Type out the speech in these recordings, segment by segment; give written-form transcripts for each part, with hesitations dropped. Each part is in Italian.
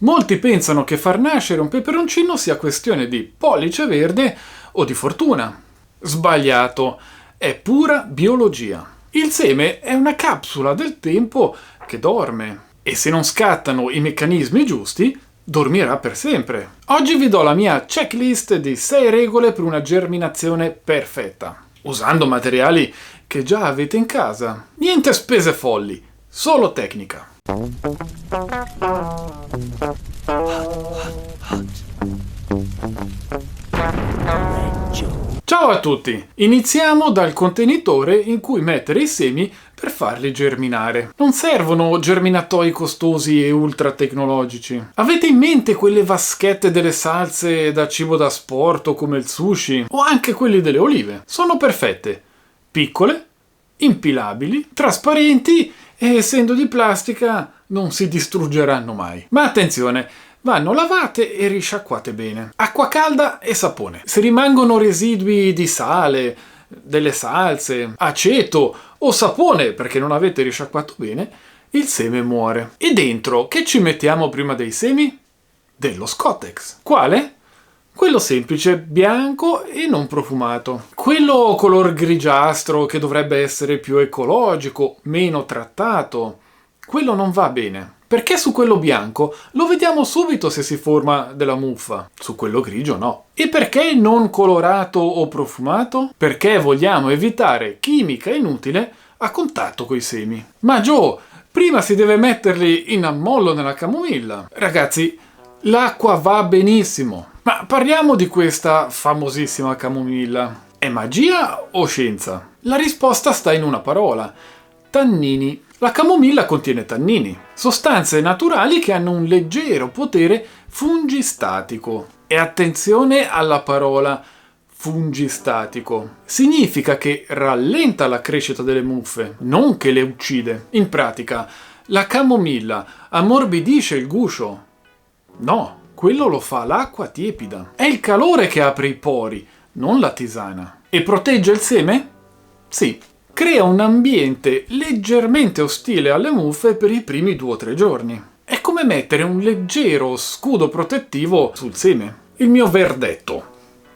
Molti pensano che far nascere un peperoncino sia questione di pollice verde o di fortuna. Sbagliato, è pura biologia. Il seme è una capsula del tempo che dorme e se non scattano i meccanismi giusti, dormirà per sempre. Oggi vi do la mia checklist di 6 regole per una germinazione perfetta, usando materiali che già avete in casa. Niente spese folli, solo tecnica. Ciao a tutti! Iniziamo dal contenitore in cui mettere i semi per farli germinare. Non servono germinatoi costosi e ultra tecnologici. Avete in mente quelle vaschette delle salse da cibo da asporto come il sushi? O anche quelli delle olive? Sono perfette. Piccole, impilabili, trasparenti e essendo di plastica non si distruggeranno mai. Ma attenzione! Vanno lavate e risciacquate bene. Acqua calda e sapone. Se rimangono residui di sale, delle salse, aceto o sapone perché non avete risciacquato bene, il seme muore. E dentro che ci mettiamo prima dei semi? Dello Scottex. Quale? Quello semplice, bianco e non profumato. Quello color grigiastro che dovrebbe essere più ecologico, meno trattato. Quello non va bene. Perché su quello bianco lo vediamo subito se si forma della muffa, su quello grigio no. E perché non colorato o profumato? Perché vogliamo evitare chimica inutile a contatto coi semi. Ma Joe, prima si deve metterli in ammollo nella camomilla. Ragazzi, l'acqua va benissimo. Ma parliamo di questa famosissima camomilla. È magia o scienza? La risposta sta in una parola. Tannini. La camomilla contiene tannini, sostanze naturali che hanno un leggero potere fungistatico. E attenzione alla parola fungistatico. Significa che rallenta la crescita delle muffe, non che le uccide. In pratica, la camomilla ammorbidisce il guscio. No, quello lo fa l'acqua tiepida. È il calore che apre i pori, non la tisana. E protegge il seme? Sì. Crea un ambiente leggermente ostile alle muffe per i primi 2 o 3 giorni. È come mettere un leggero scudo protettivo sul seme. Il mio verdetto.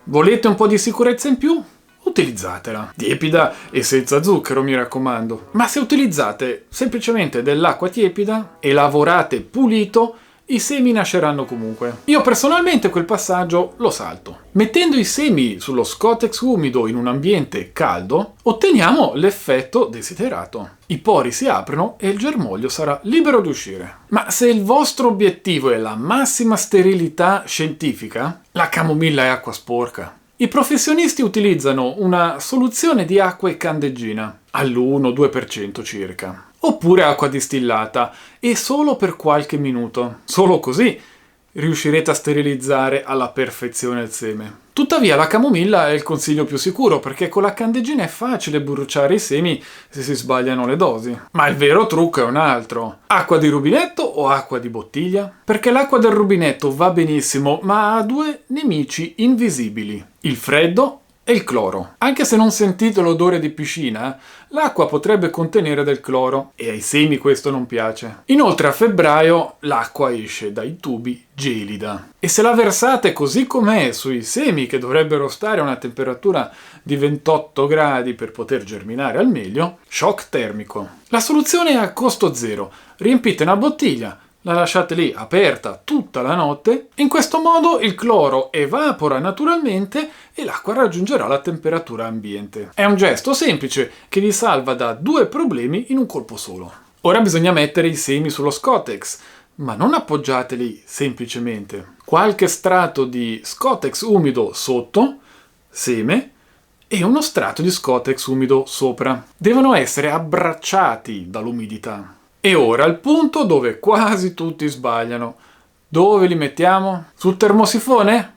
Volete un po' di sicurezza in più? Utilizzatela. Tiepida e senza zucchero, mi raccomando. Ma se utilizzate semplicemente dell'acqua tiepida e lavorate pulito, i semi nasceranno comunque. Io personalmente quel passaggio lo salto. Mettendo i semi sullo Scottex umido in un ambiente caldo, otteniamo l'effetto desiderato. I pori si aprono e il germoglio sarà libero di uscire. Ma se il vostro obiettivo è la massima sterilità scientifica, la camomilla è acqua sporca. I professionisti utilizzano una soluzione di acqua e candeggina, all'1-2% circa. Oppure acqua distillata, e solo per qualche minuto. Solo così riuscirete a sterilizzare alla perfezione il seme. Tuttavia la camomilla è il consiglio più sicuro perché con la candeggina è facile bruciare i semi se si sbagliano le dosi. Ma il vero trucco è un altro. Acqua di rubinetto o acqua di bottiglia? Perché l'acqua del rubinetto va benissimo, ma ha 2 nemici invisibili. Il freddo e il cloro. Anche se non sentite l'odore di piscina, l'acqua potrebbe contenere del cloro e ai semi questo non piace. Inoltre a febbraio l'acqua esce dai tubi gelida e se la versate così com'è sui semi che dovrebbero stare a una temperatura di 28 gradi per poter germinare al meglio, shock termico. La soluzione è a costo zero. Riempite una bottiglia, la lasciate lì aperta tutta la notte, in questo modo il cloro evapora naturalmente e l'acqua raggiungerà la temperatura ambiente. È un gesto semplice che vi salva da 2 problemi in un colpo solo. Ora bisogna mettere i semi sullo Scottex, ma non appoggiateli semplicemente. Qualche strato di Scottex umido sotto, seme, e uno strato di Scottex umido sopra. Devono essere abbracciati dall'umidità. E ora il punto dove quasi tutti sbagliano. Dove li mettiamo? Sul termosifone?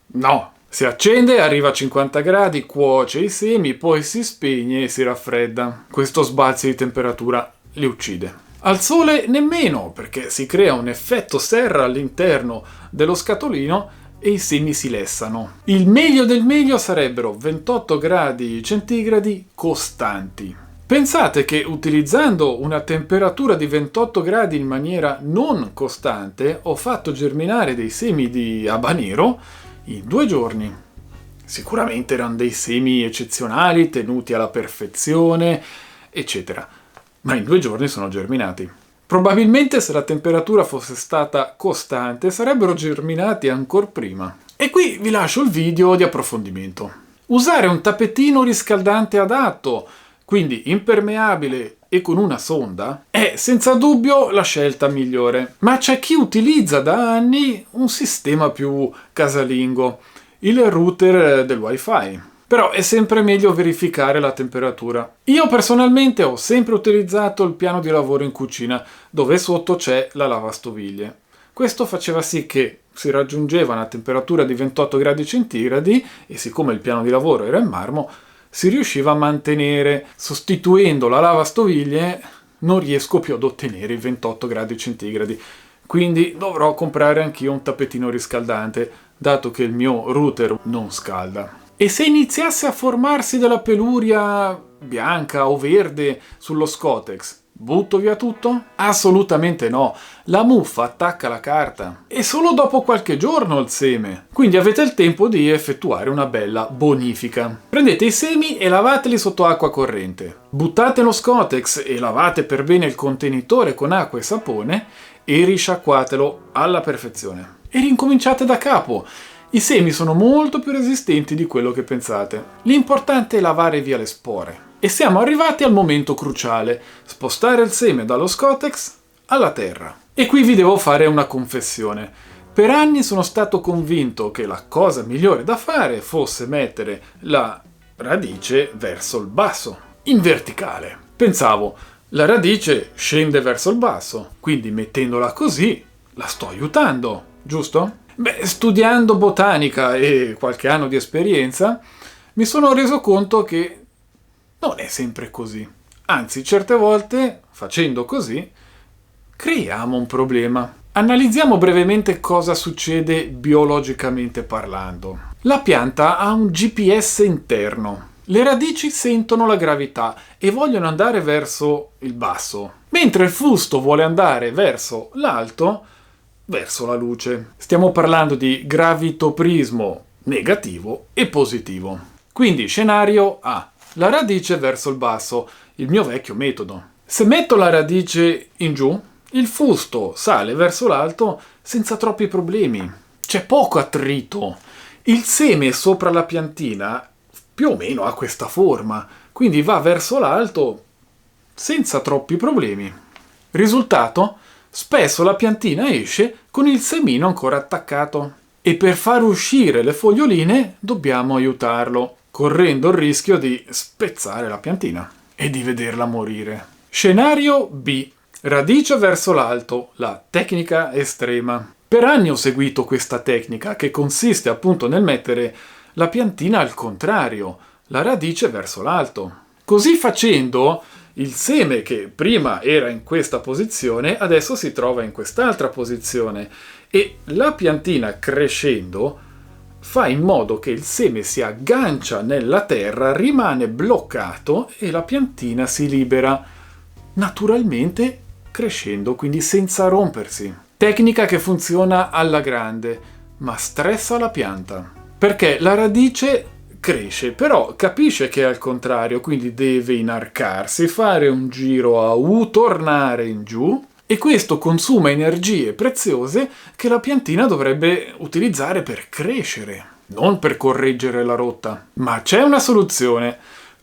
No. Si accende, arriva a 50 gradi, cuoce i semi, poi si spegne e si raffredda. Questo sbalzo di temperatura li uccide. Al sole nemmeno, perché si crea un effetto serra all'interno dello scatolino e i semi si lessano. Il meglio del meglio sarebbero 28 gradi centigradi costanti. Pensate che utilizzando una temperatura di 28 gradi in maniera non costante ho fatto germinare dei semi di habanero in 2 giorni. Sicuramente erano dei semi eccezionali, tenuti alla perfezione, eccetera, ma in 2 giorni sono germinati. Probabilmente se la temperatura fosse stata costante sarebbero germinati ancora prima. E qui vi lascio il video di approfondimento. Usare un tappetino riscaldante adatto, quindi impermeabile e con una sonda, è senza dubbio la scelta migliore. Ma c'è chi utilizza da anni un sistema più casalingo, il router del wifi. Però è sempre meglio verificare la temperatura. Io personalmente ho sempre utilizzato il piano di lavoro in cucina, dove sotto c'è la lavastoviglie. Questo faceva sì che si raggiungeva una temperatura di 28 gradi centigradi e siccome il piano di lavoro era in marmo, si riusciva a mantenere. Sostituendo la lavastoviglie non riesco più ad ottenere i 28 gradi centigradi. Quindi dovrò comprare anch'io un tappetino riscaldante, dato che il mio router non scalda. E se iniziasse a formarsi della peluria bianca o verde sullo Scotex, butto via tutto? Assolutamente no, la muffa attacca la carta. E solo dopo qualche giorno il seme, quindi avete il tempo di effettuare una bella bonifica. Prendete i semi e lavateli sotto acqua corrente. Buttate lo Scotex e lavate per bene il contenitore con acqua e sapone e risciacquatelo alla perfezione. E rincominciate da capo. I semi sono molto più resistenti di quello che pensate. L'importante è lavare via le spore. E siamo arrivati al momento cruciale, spostare il seme dallo Scotex alla terra. E qui vi devo fare una confessione. Per anni sono stato convinto che la cosa migliore da fare fosse mettere la radice verso il basso, in verticale. Pensavo, la radice scende verso il basso, quindi mettendola così la sto aiutando, giusto? Beh, studiando botanica e qualche anno di esperienza, mi sono reso conto che non è sempre così. Anzi, certe volte, facendo così, creiamo un problema. Analizziamo brevemente cosa succede biologicamente parlando. La pianta ha un GPS interno. Le radici sentono la gravità e vogliono andare verso il basso, mentre il fusto vuole andare verso l'alto, verso la luce. Stiamo parlando di gravitoprismo negativo e positivo. Quindi scenario A. La radice verso il basso, il mio vecchio metodo. Se metto la radice in giù, il fusto sale verso l'alto senza troppi problemi. C'è poco attrito. Il seme sopra la piantina più o meno ha questa forma, quindi va verso l'alto senza troppi problemi. Risultato? Spesso la piantina esce con il semino ancora attaccato. E per far uscire le foglioline dobbiamo aiutarlo, correndo il rischio di spezzare la piantina e di vederla morire. Scenario B. Radice verso l'alto, la tecnica estrema. Per anni ho seguito questa tecnica che consiste appunto nel mettere la piantina al contrario, la radice verso l'alto. Così facendo, il seme che prima era in questa posizione adesso si trova in quest'altra posizione e la piantina crescendo fa in modo che il seme si aggancia nella terra, rimane bloccato e la piantina si libera, naturalmente crescendo, quindi senza rompersi. Tecnica che funziona alla grande, ma stressa la pianta, perché la radice cresce, però capisce che è al contrario, quindi deve inarcarsi, fare un giro a U, tornare in giù, e questo consuma energie preziose che la piantina dovrebbe utilizzare per crescere, non per correggere la rotta. Ma c'è una soluzione: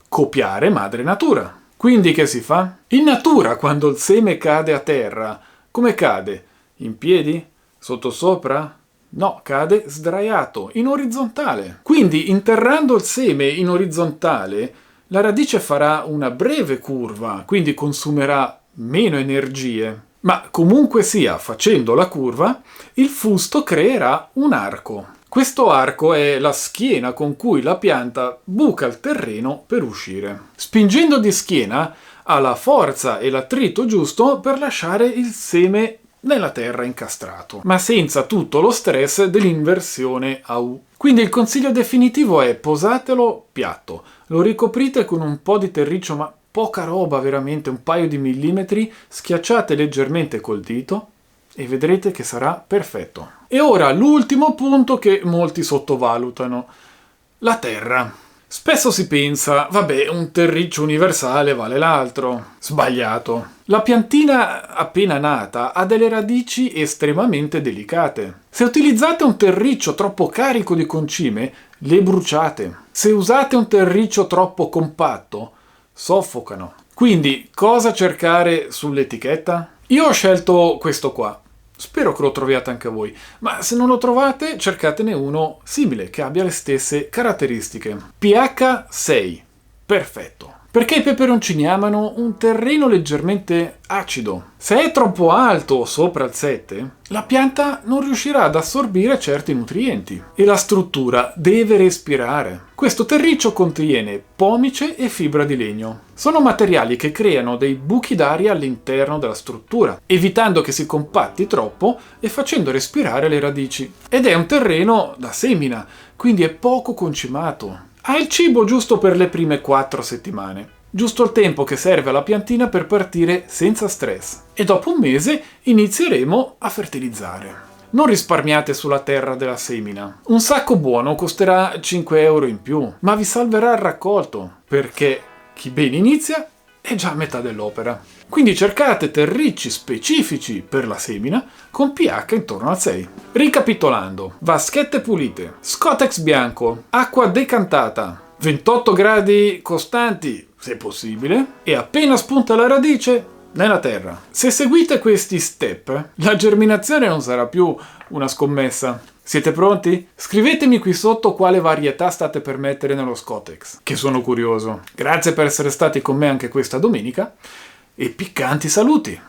copiare madre natura. Quindi che si fa? In natura, quando il seme cade a terra, come cade? In piedi? Sottosopra? No, cade sdraiato, in orizzontale. Quindi, interrando il seme in orizzontale, la radice farà una breve curva, quindi consumerà meno energie. Ma comunque sia, facendo la curva, il fusto creerà un arco. Questo arco è la schiena con cui la pianta buca il terreno per uscire. Spingendo di schiena ha la forza e l'attrito giusto per lasciare il seme nella terra incastrato, ma senza tutto lo stress dell'inversione a U. Quindi il consiglio definitivo è: posatelo piatto, lo ricoprite con un po' di terriccio, ma poca roba, veramente un paio di millimetri, schiacciate leggermente col dito e vedrete che sarà perfetto. E ora l'ultimo punto che molti sottovalutano: la terra. Spesso si pensa, vabbè, un terriccio universale vale l'altro. Sbagliato. La piantina appena nata ha delle radici estremamente delicate. Se utilizzate un terriccio troppo carico di concime, le bruciate. Se usate un terriccio troppo compatto, soffocano. Quindi, cosa cercare sull'etichetta? Io ho scelto questo qua. Spero che lo troviate anche voi, ma se non lo trovate cercatene uno simile, che abbia le stesse caratteristiche. pH 6. Perfetto. Perché i peperoncini amano un terreno leggermente acido. Se è troppo alto, sopra il 7, la pianta non riuscirà ad assorbire certi nutrienti e la struttura deve respirare. Questo terriccio contiene pomice e fibra di legno. Sono materiali che creano dei buchi d'aria all'interno della struttura, evitando che si compatti troppo e facendo respirare le radici. Ed è un terreno da semina, quindi è poco concimato. Ha il cibo giusto per le prime 4 settimane, giusto il tempo che serve alla piantina per partire senza stress. E dopo un mese inizieremo a fertilizzare. Non risparmiate sulla terra della semina. Un sacco buono costerà 5 euro in più, ma vi salverà il raccolto, perché chi bene inizia è già a metà dell'opera. Quindi cercate terricci specifici per la semina con pH intorno al 6. Ricapitolando: vaschette pulite, Scotex bianco, acqua decantata, 28 gradi costanti se possibile, e appena spunta la radice nella terra. Se seguite questi step, la germinazione non sarà più una scommessa. Siete pronti? Scrivetemi qui sotto quale varietà state per mettere nello Scotex, che sono curioso. Grazie per essere stati con me anche questa domenica e piccanti saluti!